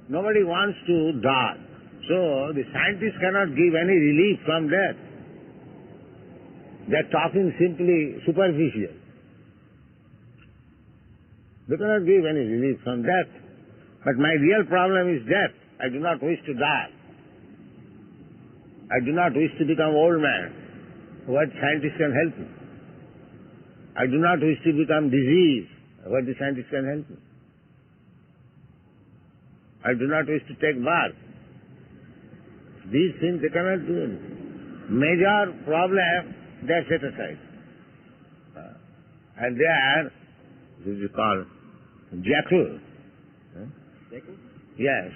Nobody wants to die. So the scientists cannot give any relief from death. They are talking simply superficial. They cannot give any relief from death. But my real problem is death. I do not wish to die. I do not wish to become old man. What scientists can help me? I do not wish to become diseased. What the scientists can help me? I do not wish to take bath. These things they cannot do anything. Major problem they are set aside. And they are, this is called Jackel. Jackel? Yes.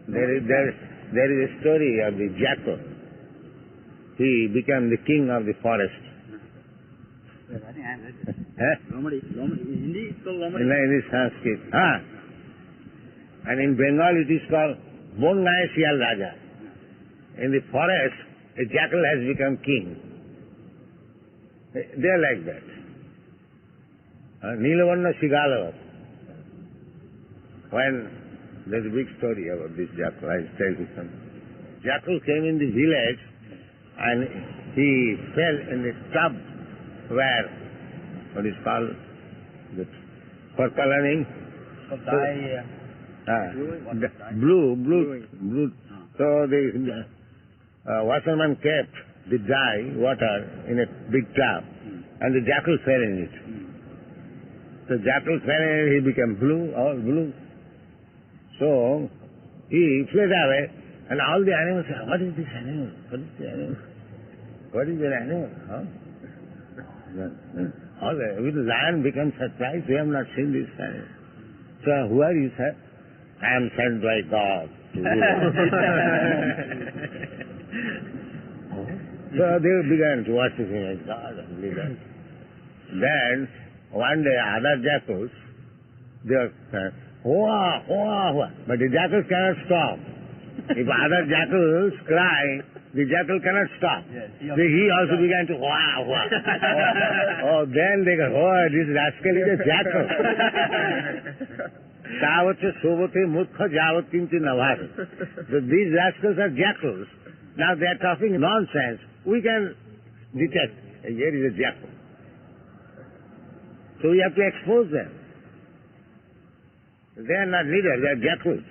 There is a story of the Jackel. He became the king of the forest. Lomadi. Hindi is called Lomadi. In Sanskrit. And in Bengal it is called Bongay Sial Raja. In the forest, a jackal has become king. They are like that. Nilavanna Sigalavat. When there's a big story about this jackal, I'll tell you something. Jackal came in the village and he fell in the tub where, what is called, for coloring. Blue. So the washerman kept the dye, water, in a big tub, and the jackal fell in it. So jackal fell in it, he became blue, all blue. So he fled away, and all the animals said, what is this animal? What is the animal? What is that animal? All the lion became surprised, we have not seen this animal. So who are you, sir? I am sent by God to you. So they began to worship him as God and leader. Then one day other jackals, they were saying, hoa, hoa, hoa. But the jackals cannot stop. If other jackals cry, the jackal cannot stop. Yes, So he also began to hoa, hoa. Then they go, oh, this rascal is a jackal. Tavate sobote murkha javat kinchi navar. So these rascals are jackals. Now they are talking nonsense. We can detect, here is a jackal. So we have to expose them. They are not leaders, they are jackals.